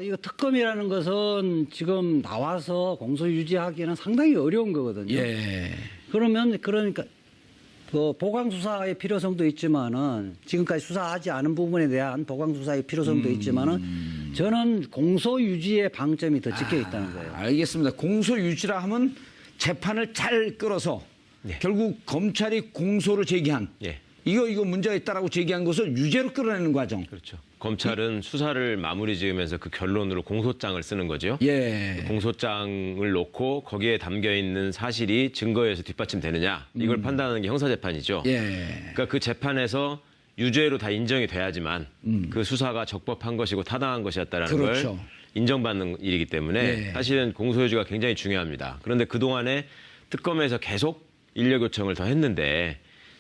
이거 특검이라는 것은 지금 나와서 공소 유지하기는 상당히 어려운 거거든요. 예. 그러니까 그 보강 수사의 필요성도 있지만은 지금까지 수사하지 않은 부분에 대한 보강 수사의 필요성도 있지만은 저는 공소 유지의 방점이 더 찍혀 있다는 거예요. 알겠습니다. 공소 유지라 하면 재판을 잘 끌어서 결국 검찰이 공소를 제기한 이거 문제가 있다라고 제기한 것을 유죄로 끌어내는 과정. 그렇죠. 검찰은 수사를 마무리 지으면서 그 결론으로 공소장을 쓰는 거죠. 예. 공소장을 놓고 거기에 담겨 있는 사실이 증거에서 뒷받침되느냐 이걸 판단하는 게 형사재판이죠. 예. 그러니까 그 재판에서 유죄로 다 인정이 돼야지만 그 수사가 적법한 것이고 타당한 것이었다라는 그렇죠. 걸 인정받는 일이기 때문에 예. 사실은 공소유지가 굉장히 중요합니다. 그런데 그동안에 특검에서 계속 인력 요청을 더 했는데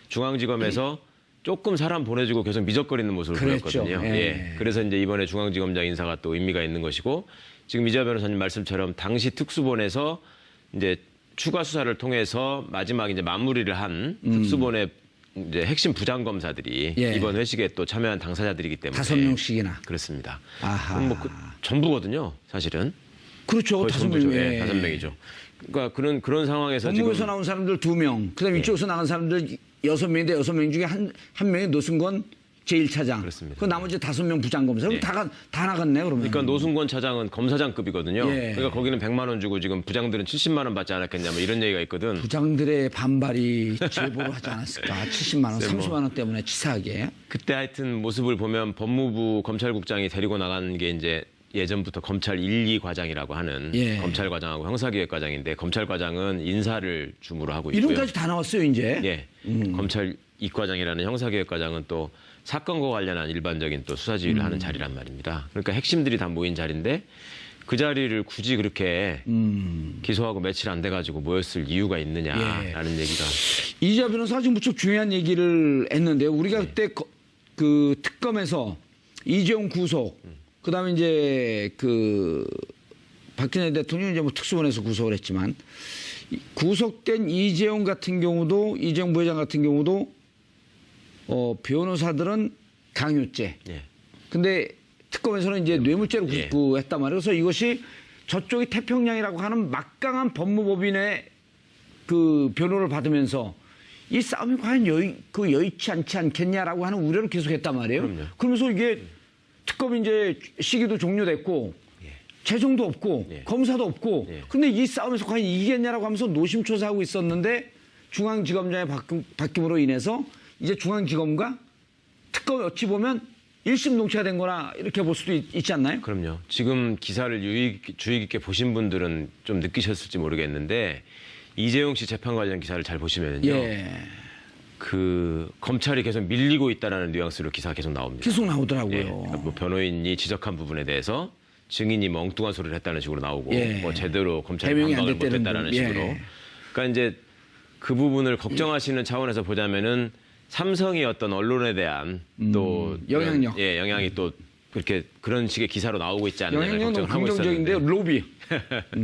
중앙지검에서 조금 사람 보내주고 계속 미적거리는 모습을 그랬죠. 보였거든요. 예. 예. 그래서 이제 이번에 중앙지검장 인사가 또 의미가 있는 것이고 지금 이자 변호사님 말씀처럼 당시 특수본에서 이제 추가 수사를 통해서 마지막 이제 마무리를 한 특수본의 이제 핵심 부장 검사들이 예. 이번 회식에 또 참여한 당사자들이기 때문에 5명씩이나. 그렇습니다. 아하. 그럼 뭐 전부거든요, 사실은. 그렇죠. 거의 5명. 전부죠. 예. 5명이죠. 그러니까 그런 상황에서 법무부에서 지금 나온 사람들 2명, 그다음에 이쪽에서 나간 사람들 6명인데 6명 중에 한 명이 노승건 제1차장. 그렇습니다. 그 나머지 5명 부장검사. 그럼 다 나갔네, 그러면. 그러니까 노승권 차장은 검사장급이거든요. 예. 그러니까 거기는 100만 원 주고 지금 부장들은 70만 원 받지 않았겠냐 뭐 이런 얘기가 있거든. 부장들의 반발이 제보를 하지 않았을까. 70만 원, 30만 원 때문에 치사하게. 그때 하여튼 모습을 보면 법무부 검찰국장이 데리고 나간 게 이제 예전부터 검찰 1, 2과장이라고 하는 예. 검찰과장하고 형사기획과장인데 검찰과장은 인사를 주무로 하고 있고요. 이름까지 다 나왔어요, 이제. 예. 검찰 2과장이라는 형사기획과장은 또 사건과 관련한 일반적인 또 수사 지휘를 하는 자리란 말입니다. 그러니까 핵심들이 다 모인 자리인데 그 자리를 굳이 그렇게 기소하고 며칠 안 돼가지고 모였을 이유가 있느냐라는 얘기가. 이자 변호사가 지금 무척 중요한 얘기를 했는데 우리가 그때 그 특검에서 이재용 구속, 그다음에 이제 그 박근혜 대통령이 이제 뭐 특수본에서 구속을 했지만 구속된 이재용 같은 경우도 이재용 부회장 같은 경우도 변호사들은 강요죄. 예. 근데 특검에서는 이제 뇌물죄로 예. 구속했단 말이에요. 그래서 이것이 저쪽이 태평양이라고 하는 막강한 법무법인의 그 변호를 받으면서 이 싸움이 과연 여의치 않지 않겠냐라고 하는 우려를 계속했단 말이에요. 그럼요. 그러면서 이게 특검이 이제 시기도 종료됐고 재정도 없고 검사도 없고 그런데 이 싸움에서 과연 이기겠냐라고 하면서 노심초사하고 있었는데 중앙지검장의 바뀜으로 인해서 이제 중앙지검과 특검이 어찌 보면 일심동체가 된 거나 이렇게 볼 수도 있지 않나요? 그럼요. 지금 기사를 주의 깊게 보신 분들은 좀 느끼셨을지 모르겠는데 이재용 씨 재판 관련 기사를 잘 보시면요. 예. 그 검찰이 계속 밀리고 있다라는 뉘앙스로 기사가 계속 나옵니다. 계속 나오더라고요. 예. 그러니까 뭐 변호인이 지적한 부분에 대해서 증인이 뭐 엉뚱한 소리를 했다는 식으로 나오고 예. 뭐 제대로 검찰이 해명이 안 반박을 됐다는 못했다라는 부분. 식으로. 예. 그러니까 이제 그 부분을 걱정하시는 차원에서 보자면은 삼성이 어떤 언론에 대한 또 영향력. 영향이 또 그렇게 그런 식의 기사로 나오고 있지 않느냐 영향력은 걱정을 하고 긍정적인데요. 있었는데 로비.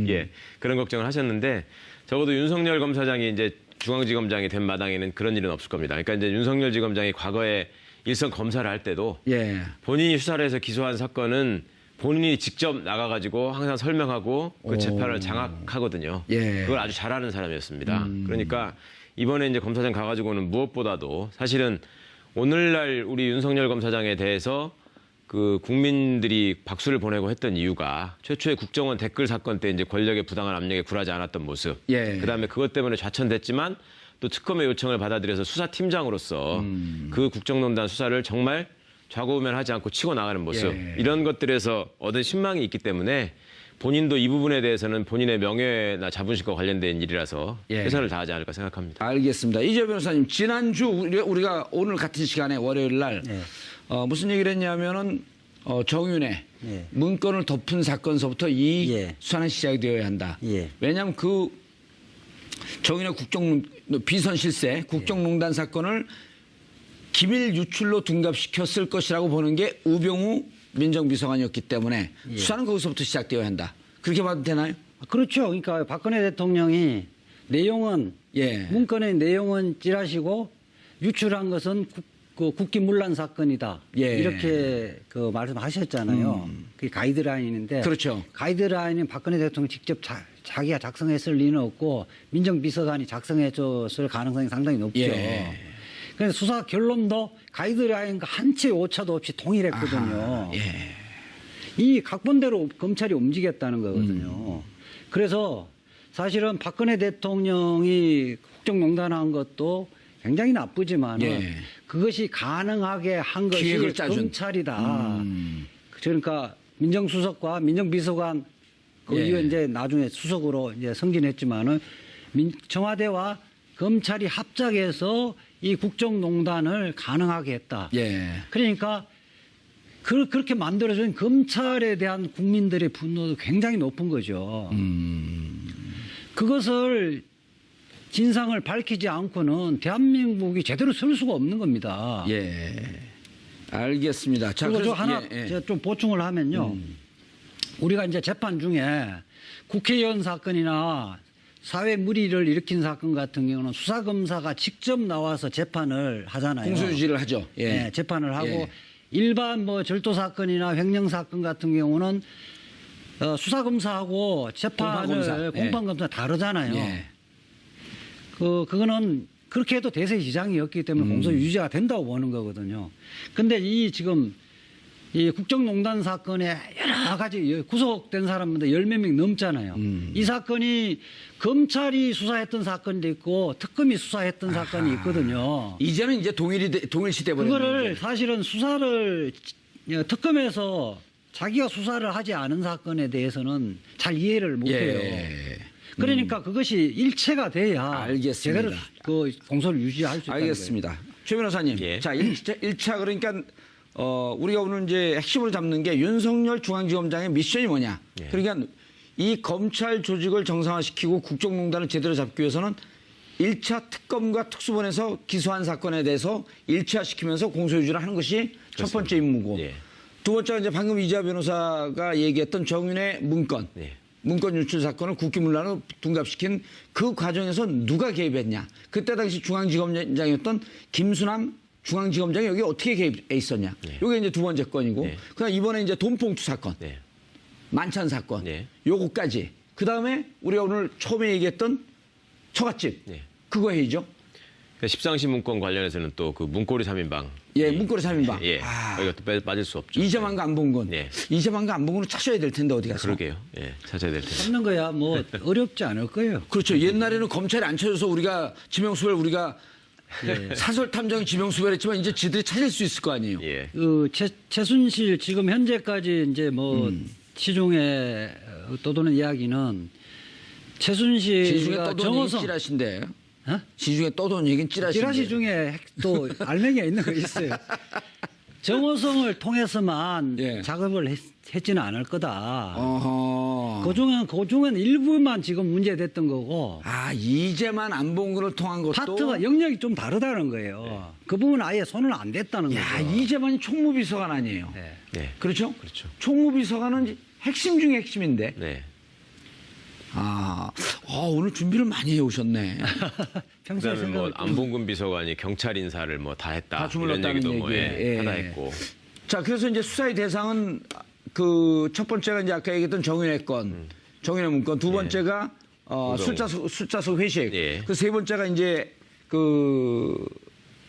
예, 그런 걱정을 하셨는데 적어도 윤석열 검사장이 이제 중앙지검장이 된 마당에는 그런 일은 없을 겁니다. 그러니까 이제 윤석열 지검장이 과거에 일선 검사를 할 때도 예. 본인이 수사를 해서 기소한 사건은 본인이 직접 나가가지고 항상 설명하고 그 재판을 장악하거든요. 예. 그걸 아주 잘하는 사람이었습니다. 그러니까 이번에 이제 검사장 가가지고는 무엇보다도 사실은 오늘날 우리 윤석열 검사장에 대해서 그 국민들이 박수를 보내고 했던 이유가 최초의 국정원 댓글 사건 때 이제 권력의 부당한 압력에 굴하지 않았던 모습. 예. 그다음에 그것 때문에 좌천됐지만 또 특검의 요청을 받아들여서 수사팀장으로서 그 국정농단 수사를 정말 좌고우면하지 않고 치고 나가는 모습. 예. 이런 것들에서 얻은 신망이 있기 때문에 본인도 이 부분에 대해서는 본인의 명예나 자존심과 관련된 일이라서 예. 최선을 다하지 않을까 생각합니다. 알겠습니다. 이재 변호사님, 지난주 우리가 오늘 같은 시간에 월요일 날 무슨 얘기를 했냐면은 정윤회 예. 문건을 덮은 사건서부터 이 예. 수사는 시작되어야 한다. 예. 왜냐하면 그 정윤회 비선 실세 국정농단 사건을 기밀 유출로 둔갑시켰을 것이라고 보는 게 우병우 민정비서관이었기 때문에 수사는 거기서부터 시작되어야 한다. 그렇게 봐도 되나요? 그렇죠. 그러니까 박근혜 대통령이 내용은 예. 문건의 내용은 찌라시고 유출한 것은 그 국기문란 사건이다. 예. 이렇게 그 말씀하셨잖아요. 그게 가이드라인인데. 그렇죠. 가이드라인은 박근혜 대통령이 직접 자기가 작성했을 리는 없고 민정비서관이 작성해줬을 가능성이 상당히 높죠. 예. 그래서 수사 결론도 가이드라인과 한 채 오차도 없이 동일했거든요. 예. 이 각본대로 검찰이 움직였다는 거거든요. 그래서 사실은 박근혜 대통령이 국정농단한 것도 굉장히 나쁘지만 예. 그것이 가능하게 한 것이 기획을 짜준. 검찰이다. 그러니까 민정수석과 민정비서관 거기가 예. 이제 나중에 수석으로 이제 승진했지만은 청와대와 검찰이 합작해서 이 국정농단을 가능하게 했다. 예. 그러니까 그렇게 만들어진 검찰에 대한 국민들의 분노도 굉장히 높은 거죠. 그것을 진상을 밝히지 않고는 대한민국이 제대로 설 수가 없는 겁니다. 예. 알겠습니다. 자, 그리고 저 그래서- 하나 예, 예. 제가 좀 보충을 하면요. 우리가 이제 재판 중에 국회의원 사건이나 사회 물의를 일으킨 사건 같은 경우는 수사검사가 직접 나와서 재판을 하잖아요. 공소유지를 하죠. 예. 네, 재판을 하고 예. 일반 뭐 절도 사건이나 횡령 사건 같은 경우는 수사검사하고 재판을 공판검사. 공판검사 다르잖아요. 예. 그거는 그렇게 해도 대세시장이었기 때문에 공소 유지가 된다고 보는 거거든요. 근데 이 지금 이 국정농단 사건에 여러 가지 구속된 사람들 10몇 명 넘잖아요. 이 사건이 검찰이 수사했던 사건도 있고 특검이 수사했던 사건이 있거든요. 이제는 이제 동일시 돼버렸는데. 그거를 사실은 수사를 특검에서 자기가 수사를 하지 않은 사건에 대해서는 잘 이해를 못해요. 예. 그러니까 그것이 일체가 돼야 알겠습니다. 제대로 그 공소를 유지할 수 있다는 거예요. 알겠습니다. 최 변호사님. 예. 자, 1차 그러니까 우리가 오늘 이제 핵심으로 잡는 게 윤석열 중앙지검장의 미션이 뭐냐. 예. 그러니까 이 검찰 조직을 정상화시키고 국정농단을 제대로 잡기 위해서는 1차 특검과 특수본에서 기소한 사건에 대해서 일치화시키면서 공소유지를 하는 것이 첫 번째 임무고. 예. 두 번째가 이제 방금 이재화 변호사가 얘기했던 정윤의 문건. 예. 문건 유출 사건을 국기문란으로 둔갑시킨 그 과정에서 누가 개입했냐. 그때 당시 중앙지검장이었던 김수남 중앙지검장이 여기 어떻게 개입해 있었냐. 예. 이게 이제 두 번째 건이고. 예. 그다음 이번에 이제 돈봉투 사건, 네. 만찬 사건, 예. 요거까지. 그다음에 우리가 오늘 처음에 얘기했던 처갓집. 예. 그거 회의죠. 그러니까 십상시 문건 관련해서는 또 그 문고리 3인방. 예, 문고리 3인방. 예. 아. 여기가 또 빠질 수 없죠. 이재만과 안봉근. 예. 이재만과 안봉근을 찾아야 될 텐데 어디 가서. 그러게요. 예. 찾아야 될 텐데. 찾는 거야 뭐 어렵지 않을 거예요. 그렇죠. 옛날에는 검찰이 안 찾아서 우리가 지명수배를 우리가 사설 탐정이 지명수배를 했지만 이제 지들이 찾을 수 있을 거 아니에요. 예. 그 최순실 지금 현재까지 이제 뭐 시중에 떠도는 이야기는 시중에 최순실과 떠도는 얘기는 정호성 찌라시인데. 어? 시중에 떠도는 얘기는 찌라시인데. 찌라시 중에 또 알맹이가 있는 거 있어요. 정호성을 통해서만 예. 작업을 했지는 않을 거다. 어허. 그중엔 일부만 지금 문제됐던 거고 아, 이제만 안봉근을 통한 것도. 파트가 영역이 좀 다르다는 거예요. 그 부분 아예 손을 안 댔다는 야, 거죠. 이제만이 총무비서관 아니에요. 네. 네. 그렇죠? 그렇죠. 총무비서관은 핵심 중에 핵심인데. 네. 오늘 준비를 많이 해오셨네. 평소에 그다음에 뭐 생각을 안봉근 비서관이 경찰 인사를 뭐 다 했다. 다 주물렀다는 이런 얘기도 뭐 얘기에. 예. 하다 했고. 자, 그래서 이제 수사의 대상은 그 첫 번째가 이제 아까 얘기했던 정윤의 건, 정윤의 문건. 두 번째가 숫자수 회식. 예. 그 세 번째가 이제 그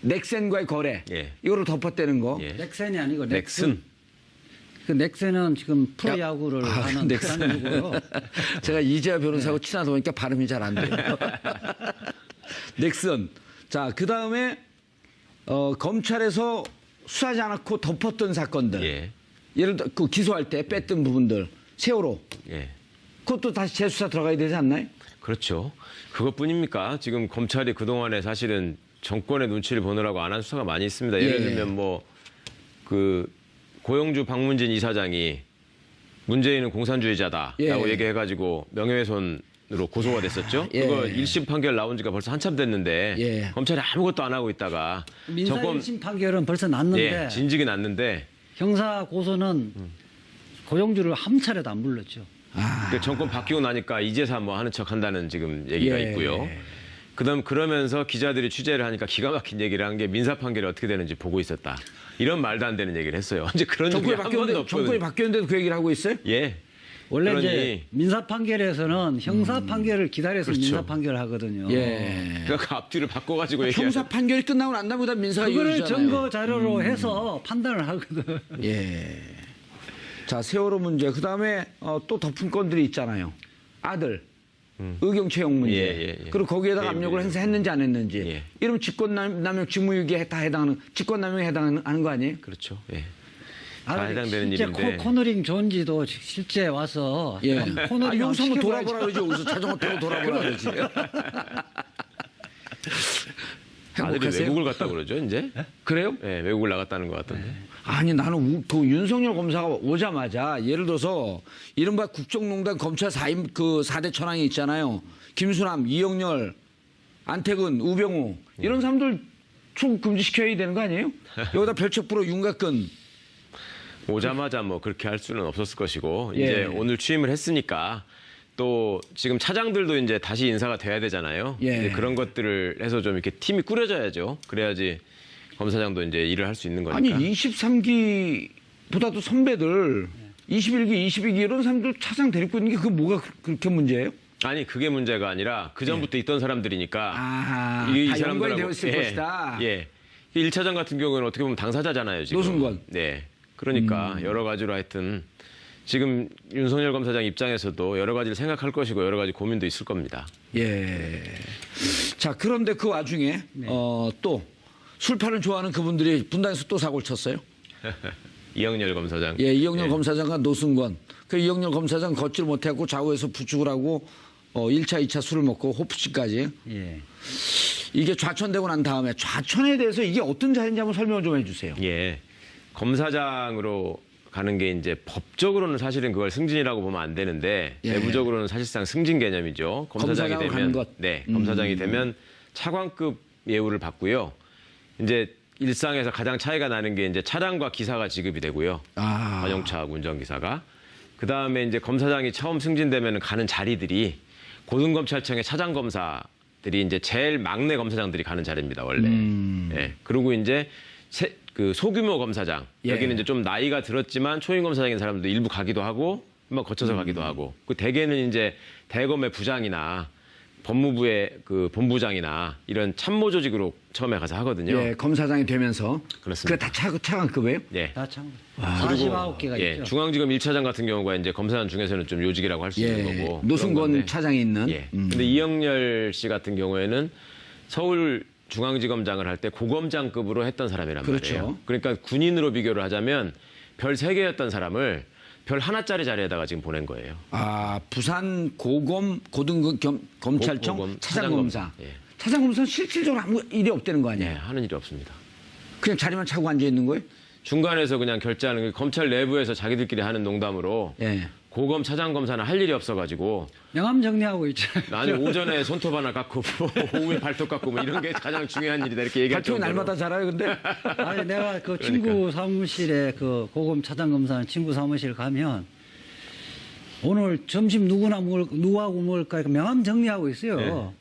넥센과의 거래. 예. 이거를 덮었대는 거. 예. 넥센이 아니고 넥슨. 그 넥센은 지금 프로야구를 하는 넥슨. 그런 거고요. 제가 이재화 변호사하고 친하다 보니까 발음이 잘 안 돼요. 넥슨. 자, 그 다음에 검찰에서 수사하지 않았고 덮었던 사건들. 예. 예를 들어 그 기소할 때 뺐던 부분들. 세월호. 예. 그것도 다시 재수사 들어가야 되지 않나요? 그렇죠. 그것뿐입니까? 지금 검찰이 그동안에 사실은 정권의 눈치를 보느라고 안 한 수사가 많이 있습니다. 예를 예. 들면 뭐 그 고영주 박문진 이사장이 문재인은 공산주의자다라고 예. 얘기해가지고 명예훼손으로 고소가 됐었죠. 예. 그거 1심 판결 나온 지가 벌써 한참 됐는데 예. 검찰이 아무것도 안 하고 있다가 민사 1심 판결은 벌써 났는데 예, 진직이 났는데 형사 고소는 고영주를 한 차례도 안 불렀죠. 그 정권 바뀌고 나니까 이제사 뭐 하는 척 한다는 지금 얘기가 예. 있고요. 그러면서 기자들이 취재를 하니까 기가 막힌 얘기를 한 게 민사 판결이 어떻게 되는지 보고 있었다. 이런 말도 안 되는 얘기를 했어요. 이제 그런 적이 한 번도 없거든요. 정권이 바뀌었는데도 그 얘기를 하고 있어요? 예. 원래 그러니- 이제 민사 판결에서는 형사 판결을 기다려서 그렇죠. 민사 판결을 하거든요. 예. 그러니까 앞뒤를 바꿔가지고 얘기하죠. 형사 판결이 끝나고 난 다음에 민사가 그거를 이어지잖아요. 증거 자료로 해서 판단을 하거든. 예. 자, 세월호 문제. 그다음에 또 덮은 건들이 있잖아요. 아들. 의경 채용 문제. 예. 그리고 거기에다가 예, 압력을 예. 행사했는지 안 했는지. 예. 이러면 직권남용 직무유기에 다 해당하는 직권남용에 해당하는 거 아니에요? 그렇죠. 예. 아들이 해당되는 실제 일인데. 코너링 존지도 실제 와서 예. 코너링 여기서 한번 돌아보라 그러지. 여기서 자전거 타고 돌아보라 그러지. 아들이 행복하세요? 외국을 갔다 그러죠, 이제? 그래요? 예, 외국을 나갔다는 것 같던데. 아니 나는 그 윤석열 검사가 오자마자 예를 들어서 이른바 국정농단 검찰 4대 천왕이 있잖아요. 김수남, 이영렬, 안태근, 우병우 이런 사람들 출국 금지시켜야 되는 거 아니에요? 여기다 별책부로 윤곽근. 오자마자 뭐 그렇게 할 수는 없었을 것이고 예. 이제 오늘 취임을 했으니까 또 지금 차장들도 이제 다시 인사가 돼야 되잖아요. 예. 이제 그런 것들을 해서 좀 이렇게 팀이 꾸려져야죠. 그래야지 검사장도 이제 일을 할 수 있는 거니까. 아니 23기보다도 선배들 21기, 22기 이런 사람들 차장 데리고 있는 게 그게 뭐가 그렇게 문제예요? 아니 그게 문제가 아니라 그 전부터 있던 사람들이니까 아하, 이 다 사람들하고- 연관이 되어 있을 예, 것이다. 예. 1차장 같은 경우에는 어떻게 보면 당사자잖아요, 지금. 노승권. 네. 그러니까 여러 가지로 하여튼 지금 윤석열 검사장 입장에서도 여러 가지를 생각할 것이고 여러 가지 고민도 있을 겁니다. 예. 자, 그런데 그 와중에 또 술판을 좋아하는 그분들이 분당에서 또 사고를 쳤어요. 이영렬 검사장. 예, 이영렬 예. 검사장과 노승권. 그 이영렬 검사장 걷지를 못해갖고 좌우에서 부축을 하고 1차, 2차 술을 먹고 호프집까지. 예. 이게 좌천되고 난 다음에 좌천에 대해서 이게 어떤 자리인지 한번 설명을 좀 해주세요. 예. 검사장으로 가는 게 이제 법적으로는 사실은 그걸 승진이라고 보면 안 되는데 예. 내부적으로는 사실상 승진 개념이죠. 검사장이 검사장으로 가는 되면 것. 네, 검사장이 되면 차관급 예우를 받고요. 이제 일상에서 가장 차이가 나는 게 이제 차량과 기사가 지급이 되고요. 아. 관용차 운전기사가. 그다음에 이제 검사장이 처음 승진되면 가는 자리들이 고등검찰청의 차장검사들이 이제 제일 막내 검사장들이 가는 자리입니다, 원래. 예. 그리고 이제 그 소규모 검사장. 예. 여기는 이제 좀 나이가 들었지만 초임 검사장인 사람들도 일부 가기도 하고 한번 거쳐서 가기도 하고. 그 대개는 이제 대검의 부장이나 법무부의 그 본부장이나 이런 참모 조직으로 처음에 가서 하거든요. 예, 검사장이 되면서. 그렇습니다. 그게 다 차관급이에요? 예. 다 참. 그리고 49개가 예, 있죠. 중앙지검 1차장 같은 경우가 이제 검사장 중에서는 좀 요직이라고 할 수 있는 예. 거고. 노승권 그런 건데. 차장이 있는. 예. 근데 이영렬 씨 같은 경우에는 서울 중앙지검장을 할 때 고검장급으로 했던 사람이란 그렇죠. 말이에요. 그러니까 군인으로 비교를 하자면 별 3개였던 사람을 별 하나짜리 자리에다가 지금 보낸 거예요. 아, 부산 고검찰청 고검 차장검사. 예. 차장검사는 실질적으로 아무 일이 없다는 거 예, 아니에요? 하는 일이 없습니다. 그냥 자리만 차고 앉아 있는 거예요? 중간에서 그냥 결제하는 게 검찰 내부에서 자기들끼리 하는 농담으로 예. 고검 차장검사는 할 일이 없어가지고 명함 정리하고 있죠. 아니 오전에 손톱 하나 깎고 오후에 발톱 깎고 뭐 이런 게 가장 중요한 일이다 이렇게 얘기할 발톱이 정도로. 날마다 자라요, 근데? 아니 내가 그 친구 사무실에 그 고검 차장 검사는 친구 사무실 가면 오늘 점심 누구하고 먹을까 명함 정리하고 있어요.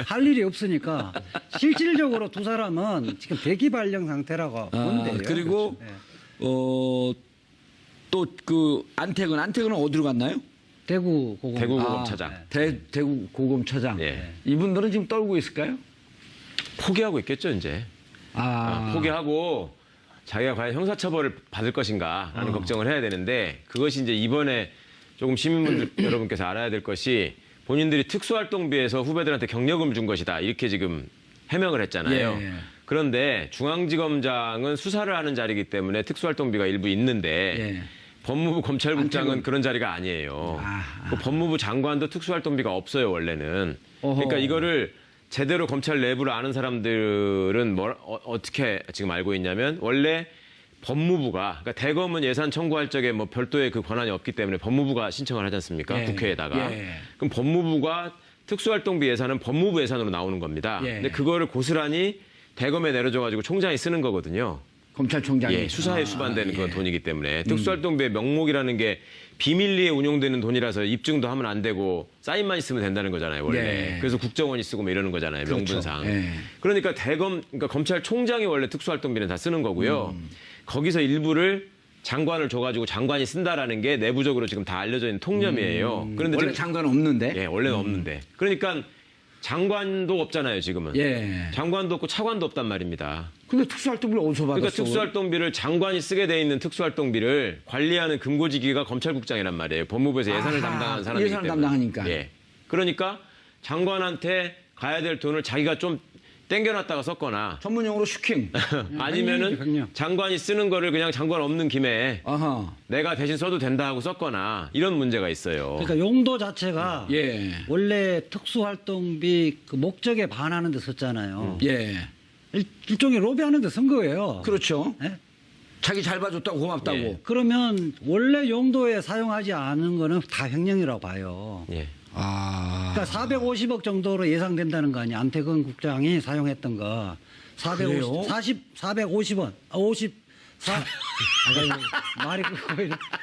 할 일이 없으니까 실질적으로 두 사람은 지금 대기 발령 상태라고 보면 돼요. 그리고 그렇죠. 또 그 안태근은 어디로 갔나요? 대구 고검. 대구 고검차장. 대구 고검차장. 예. 이분들은 지금 떨고 있을까요? 포기하고 있겠죠 이제. 포기하고 자기가 과연 형사처벌을 받을 것인가라는 걱정을 해야 되는데 그것이 이제 이번에 조금 시민분들 여러분께서 알아야 될 것이 본인들이 특수활동비에서 후배들한테 경력금을 준 것이다 이렇게 지금 해명을 했잖아요. 예. 그런데 중앙지검장은 수사를 하는 자리이기 때문에 특수활동비가 일부 있는데 예. 법무부 검찰국장은 안태근. 그런 자리가 아니에요. 그 법무부 장관도 특수활동비가 없어요 원래는. 어허. 그러니까 이거를 제대로 검찰 내부를 아는 사람들은 어떻게 지금 알고 있냐면 원래 법무부가 그러니까 대검은 예산 청구할 적에 뭐 별도의 그 권한이 없기 때문에 법무부가 신청을 하지 않습니까? 예. 국회에다가. 예. 그럼 법무부가 특수활동비 예산은 법무부 예산으로 나오는 겁니다. 예. 근데 그거를 고스란히 대검에 내려줘가지고 총장이 쓰는 거거든요. 검찰총장이. 예, 수사에 수반되는 예. 그 돈이기 때문에 특수활동비의 명목이라는 게 비밀리에 운용되는 돈이라서 입증도 하면 안 되고 사인만 있으면 된다는 거잖아요, 원래. 네. 그래서 국정원이 쓰고 뭐 이러는 거잖아요, 그렇죠. 명분상. 예. 그러니까 그러니까 검찰총장이 원래 특수활동비는 다 쓰는 거고요. 거기서 일부를 장관을 줘가지고 장관이 쓴다라는 게 내부적으로 지금 다 알려져 있는 통념이에요. 그런데 원래 지금 장관 없는데. 예, 원래는 없는데. 그러니까 장관도 없잖아요, 지금은. 예. 장관도 없고 차관도 없단 말입니다. 근데 특수활동비를 어디서 받았어? 그러니까 특수활동비를 장관이 쓰게 돼 있는 특수활동비를 관리하는 금고지기가 검찰국장이란 말이에요. 법무부에서 예산을 아하, 담당하는 사람이기 예산을 때문에. 담당하니까. 예. 그러니까 장관한테 가야 될 돈을 자기가 좀 땡겨놨다가 썼거나 전문용어로 슈킹. 아니면은 횡령. 장관이 쓰는 거를 그냥 장관 없는 김에 아하. 내가 대신 써도 된다 하고 썼거나 이런 문제가 있어요. 그러니까 용도 자체가 예. 원래 특수활동비 그 목적에 반하는 데 썼잖아요. 예. 일종의 로비하는 데 쓴 거예요. 그렇죠. 예? 자기 잘 봐줬다고 고맙다고. 예. 그러면 원래 용도에 사용하지 않은 거는 다 횡령이라고 봐요. 예. 아. 그러니까 450억 정도로 예상된다는 거 아니에요. 안태근 국장이 사용했던 거. 그래요? 450원. 말이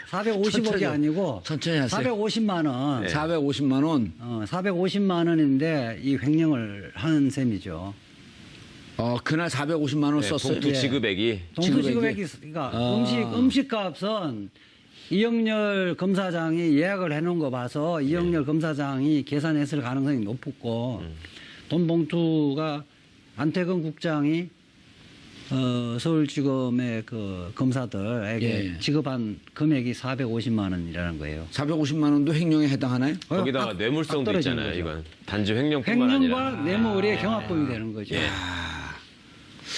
450억이 천천히, 아니고 천천히 하세요. 450만 원. 네. 450만 원. 450만 원인데 이 횡령을 한 셈이죠. 그날 450만 원 네, 썼어요. 봉투 지급액이 동수지급액이 그러니까 음식값은 이영렬 검사장이 예약을 해놓은 거 봐서 이영렬 검사장이 계산했을 가능성이 높고 돈 봉투가 안태근 국장이 서울지검의 그 검사들에게 예. 지급한 금액이 450만 원이라는 거예요. 450만 원도 횡령에 해당하나요? 거기다가 딱 뇌물성도 떨어지는 있잖아요. 거죠. 이건 단지 횡령뿐만 횡령과 아니라 뇌물의 경합범이 되는 거죠. 예.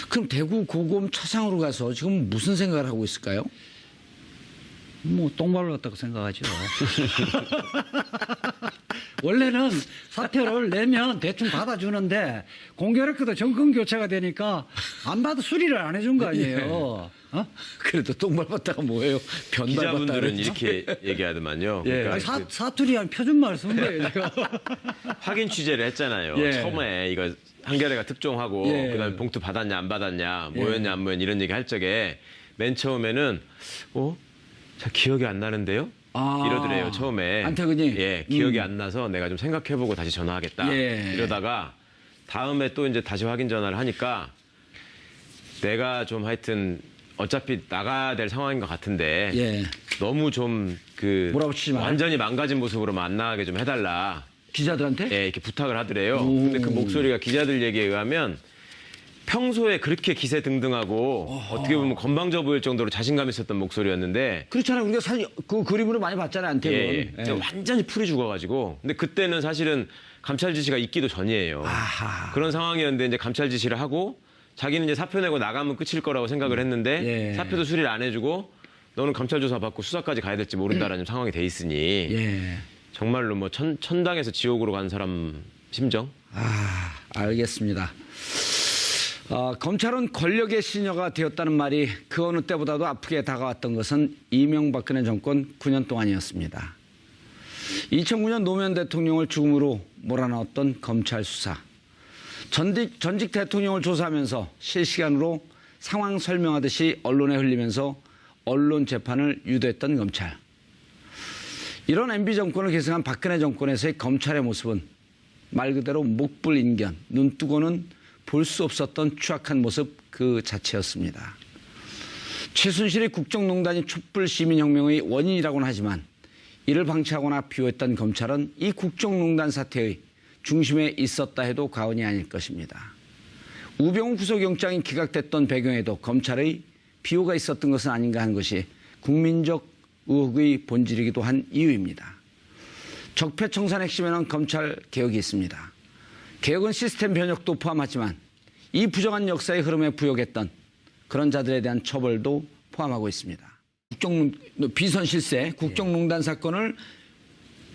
그럼 대구 고검 차장으로 가서 지금 무슨 생각을 하고 있을까요? 뭐 똥발로 같다고 생각하죠. 원래는 사표를 내면 대충 받아주는데 공교롭게도 정권 교체가 되니까 안 받아 수리를 안 해준 거 아니에요. 어? 그래도 똥 밟았다가 뭐예요? 변 밟았다. 기자분들은 그러지? 이렇게 얘기하더만요. 예. 그러니까 아니, 그 사투리한 표준말 쓴 거예요, 제가. 확인 취재를 했잖아요. 예. 처음에 이거 한겨레가 특종하고 예. 그다음에 봉투 받았냐 안 받았냐 뭐였냐 안 뭐였냐 이런 얘기 할 적에 맨 처음에는 잘 기억이 안 나는데요? 아. 이러더래요, 처음에. 안태근이? 예, 기억이 안 나서 내가 좀 생각해보고 다시 전화하겠다. 예. 이러다가 다음에 또 이제 다시 확인 전화를 하니까 내가 좀 하여튼 어차피 나가야 될 상황인 것 같은데 예. 너무 좀 그 몰아붙이지 마라. 완전히 망가진 모습으로 만나게 좀 해달라. 기자들한테? 예, 이렇게 부탁을 하더래요. 근데 그 목소리가 기자들 얘기에 의하면 평소에 그렇게 기세등등하고 어떻게 보면 건방져 보일 정도로 자신감 있었던 목소리였는데 그렇잖아요. 우리가 사실 그 그림으로 많이 봤잖아요, 안태근. 예, 예. 완전히 풀이 죽어가지고 근데 그때는 사실은 감찰 지시가 있기도 전이에요. 아하. 그런 상황이었는데 이제 감찰 지시를 하고 자기는 이제 사표 내고 나가면 끝일 거라고 생각을 했는데 예. 사표도 수리를 안 해주고 너는 감찰 조사 받고 수사까지 가야 될지 모른다라는 상황이 돼 있으니 예. 정말로 뭐 천당에서 지옥으로 간 사람 심정? 알겠습니다. 검찰은 권력의 시녀가 되었다는 말이 그 어느 때보다도 아프게 다가왔던 것은 이명박근혜 정권 9년 동안이었습니다. 2009년 노무현 대통령을 죽음으로 몰아넣었던 검찰 수사. 전직 대통령을 조사하면서 실시간으로 상황 설명하듯이 언론에 흘리면서 언론 재판을 유도했던 검찰. 이런 MB 정권을 계승한 박근혜 정권에서의 검찰의 모습은 말 그대로 목불인견, 눈뜨고는 볼 수 없었던 추악한 모습 그 자체였습니다. 최순실이 국정농단이 촛불 시민혁명의 원인이라고는 하지만 이를 방치하거나 비호했던 검찰은 이 국정농단 사태의 중심에 있었다 해도 과언이 아닐 것입니다. 우병우 구속영장이 기각됐던 배경에도 검찰의 비호가 있었던 것은 아닌가 하는 것이 국민적 의혹의 본질이기도 한 이유입니다. 적폐청산 핵심에는 검찰 개혁이 있습니다. 개혁은 시스템 변혁도 포함하지만 이 부정한 역사의 흐름에 부역했던 그런 자들에 대한 처벌도 포함하고 있습니다. 비선 실세, 국정농단 사건을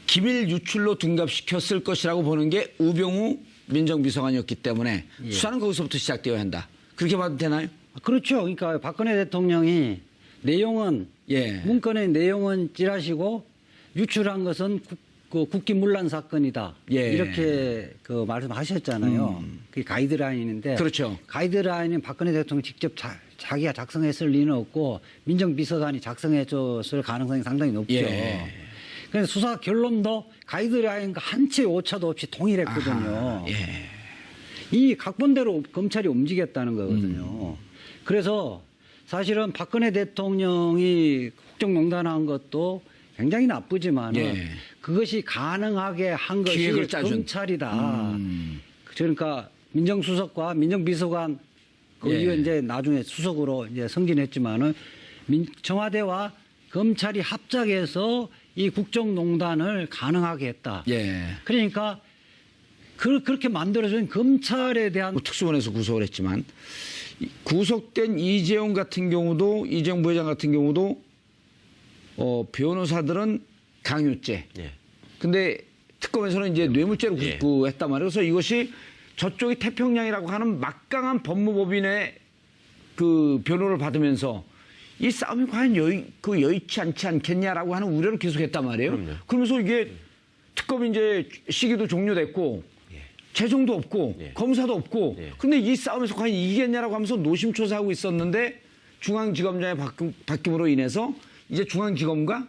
기밀 유출로 둔갑시켰을 것이라고 보는 게 우병우 민정비서관이었기 때문에 수사는 거기서부터 시작되어야 한다. 그렇게 봐도 되나요? 그렇죠. 그러니까 박근혜 대통령이 내용은 문건의 내용은 찌라시고 유출한 것은 국기문란 사건이다. 이렇게 말씀하셨잖아요. 그게 가이드라인인데. 그렇죠. 가이드라인은 박근혜 대통령이 직접 자기가 작성했을 리는 없고 민정비서관이 작성해줬을 가능성이 상당히 높죠. 예. 그래서 수사 결론도 가이드라인과 한 채 오차도 없이 동일했거든요. 예. 이 각본대로 검찰이 움직였다는 거거든요. 그래서 사실은 박근혜 대통령이 국정농단한 것도 굉장히 나쁘지만 예. 그것이 가능하게 한 것이 기획을 짜준. 검찰이다. 그러니까 민정수석과 민정비서관 그 예. 이후에 이제 나중에 수석으로 이제 승진했지만은 청와대와 검찰이 합작해서 이 국정농단을 가능하게 했다. 예. 그러니까 그렇게 만들어준 검찰에 대한 뭐 특수본에서 구속을 했지만 구속된 이재용 부회장 같은 경우도 변호사들은 강요죄. 예. 근데 특검에서는 이제 뇌물죄로 예. 구속했단 말이에요. 그래서 이것이 저쪽이 태평양이라고 하는 막강한 법무법인의 그 변호를 받으면서 이 싸움이 과연 여의치 않지 않겠냐라고 하는 우려를 계속했단 말이에요. 그럼요. 그러면서 이게 특검 이제 시기도 종료됐고 재정도 없고 예. 검사도 없고 예. 그런데 이 싸움에서 과연 이기겠냐라고 하면서 노심초사하고 있었는데 중앙지검장의 바뀜으로 인해서 이제 중앙지검과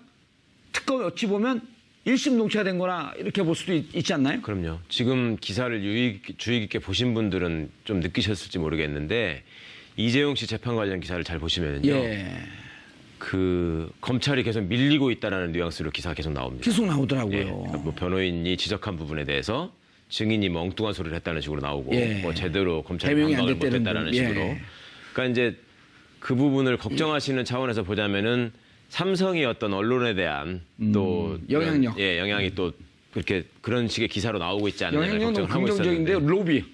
특검이 어찌 보면 일심동체가 된 거나 이렇게 볼 수도 있지 않나요? 그럼요. 지금 기사를 주의 깊게 보신 분들은 좀 느끼셨을지 모르겠는데 이재용 씨 재판 관련 기사를 잘 보시면요. 예. 그 검찰이 계속 밀리고 있다라는 뉘앙스로 기사가 계속 나옵니다. 계속 나오더라고요. 예. 그러니까 뭐 변호인이 지적한 부분에 대해서 증인이 뭐 엉뚱한 소리를 했다는 식으로 나오고 예. 뭐 제대로 검찰이 해명이 안 반박을 됐다는 못했다라는 분. 예. 식으로. 그러니까 이제 그 부분을 걱정하시는 차원에서 보자면은 삼성이 어떤 언론에 대한 또 영향력. 그런, 영향이 또 그렇게 그런 식의 기사로 나오고 있지 않나 영향력은 걱정을 하고 긍정적인데요. 있었는데 로비.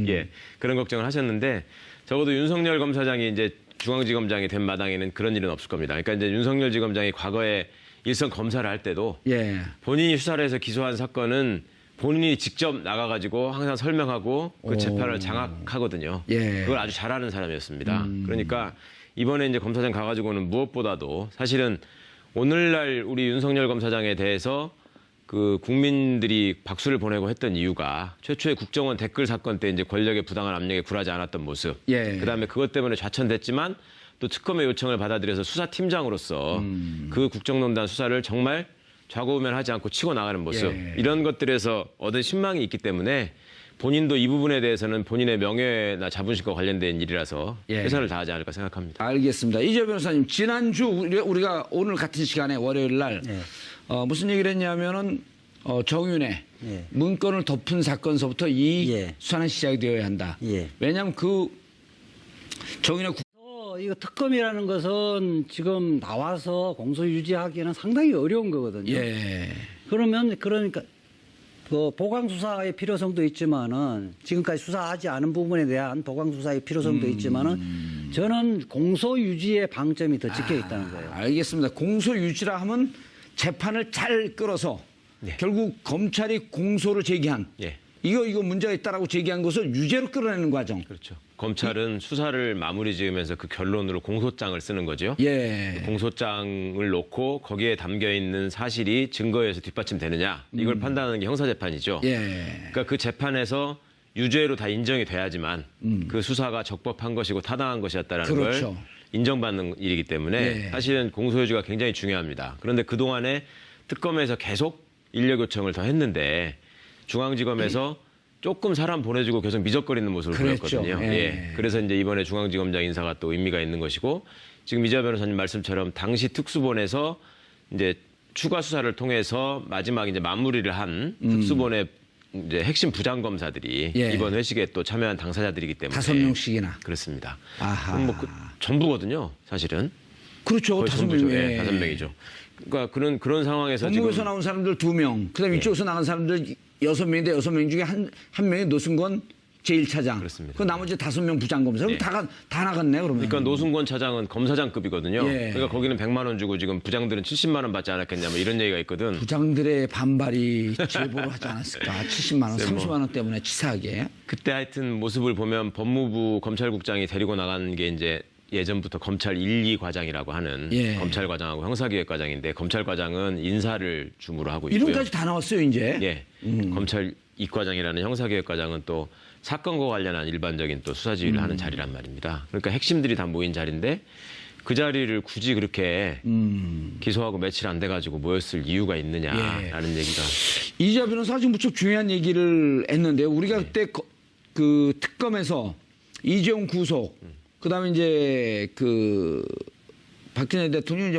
예, 그런 걱정을 하셨는데 적어도 윤석열 검사장이 이제 중앙지검장이 된 마당에는 그런 일은 없을 겁니다. 그러니까 이제 윤석열 지검장이 과거에 일선 검사를 할 때도 예. 본인이 수사를 해서 기소한 사건은 본인이 직접 나가가지고 항상 설명하고 그 재판을 장악하거든요. 예. 그걸 아주 잘하는 사람이었습니다. 그러니까 이번에 이제 검사장 가가지고는 무엇보다도 사실은 오늘날 우리 윤석열 검사장에 대해서 그 국민들이 박수를 보내고 했던 이유가 최초의 국정원 댓글 사건 때 이제 권력의 부당한 압력에 굴하지 않았던 모습. 예. 그다음에 그것 때문에 좌천됐지만 또 특검의 요청을 받아들여서 수사팀장으로서 그 국정농단 수사를 정말 좌고우면하지 않고 치고 나가는 모습. 예. 이런 것들에서 얻은 신망이 있기 때문에 본인도 이 부분에 대해서는 본인의 명예나 자존심과 관련된 일이라서 예. 최선을 다하지 않을까 생각합니다. 알겠습니다. 이재 변호사님, 지난주 우리가 오늘 같은 시간에 월요일 날 예. 무슨 얘기를 했냐면은 정윤회 예. 문건을 덮은 사건서부터 이 예. 수사는 시작이 되어야 한다. 예. 왜냐하면 그 정윤회 이거 특검이라는 것은 지금 나와서 공소 유지하기는 상당히 어려운 거거든요. 예. 그러니까 그 보강 수사의 필요성도 있지만은 지금까지 수사하지 않은 부분에 대한 보강 수사의 필요성도 있지만은 저는 공소 유지의 방점이 더 찍혀 있다는 거예요. 알겠습니다. 공소 유지라 하면 재판을 잘 끌어서 예. 결국 검찰이 공소를 제기한 예. 이거 문제가 있다라고 제기한 것을 유죄로 끌어내는 과정. 그렇죠. 검찰은 수사를 마무리 지으면서 그 결론으로 공소장을 쓰는 거죠. 예. 공소장을 놓고 거기에 담겨 있는 사실이 증거에서 뒷받침되느냐 이걸 판단하는 게 형사재판이죠. 예. 그러니까 그 재판에서 유죄로 다 인정이 돼야지만 그 수사가 적법한 것이고 타당한 것이었다라는 그렇죠. 걸 인정받는 일이기 때문에 예. 사실은 공소유지가 굉장히 중요합니다. 그런데 그동안에 특검에서 계속 인력 요청을 더 했는데 중앙지검에서 조금 사람 보내주고 계속 미적거리는 모습을 그랬죠. 보였거든요. 예. 예. 그래서 이제 이번에 중앙지검장 인사가 또 의미가 있는 것이고 지금 이재 변호사님 말씀처럼 당시 특수본에서 이제 추가 수사를 통해서 마지막 이제 마무리를 한 특수본의 이제 핵심 부장 검사들이 예. 이번 회식에 또 참여한 당사자들이기 때문에 5명씩이나. 그렇습니다. 아하. 그럼 뭐 전부거든요, 사실은. 그렇죠. 거의 5명. 전부죠. 예. 예, 5명이죠. 그러니까 그런 상황에서 법무부에서 지금 나온 사람들 2명, 그다음에 이쪽에서 나간 사람들 6명인데 6명 중에 한 명이 노승권 제1차장. 그렇습니다. 그 나머지 5명 부장검사. 그럼 예. 다 나갔네, 그러면. 그러니까 노승권 차장은 검사장급이거든요. 예. 그러니까 거기는 100만 원 주고 지금 부장들은 70만 원 받지 않았겠냐 뭐 이런 얘기가 있거든. 부장들의 반발이 제보를 하지 않았을까. 70만 원, 30만 원 때문에 치사하게. 그때 하여튼 모습을 보면 법무부 검찰국장이 데리고 나간 게 이제 예전부터 검찰 1, 2과장이라고 하는 예. 검찰과장하고 형사기획과장인데 검찰과장은 인사를 주무로 하고 있고요. 이름까지 다 나왔어요, 이제. 예. 검찰 2과장이라는 형사기획과장은 또 사건과 관련한 일반적인 또 수사 지휘를 하는 자리란 말입니다. 그러니까 핵심들이 다 모인 자리인데 그 자리를 굳이 그렇게 기소하고 며칠 안 돼가지고 모였을 이유가 있느냐라는 얘기가. 이지아 변호사 지금 무척 중요한 얘기를 했는데 우리가 그때 그 특검에서 이재용 구속, 그다음에 이제 그 박근혜 대통령 이제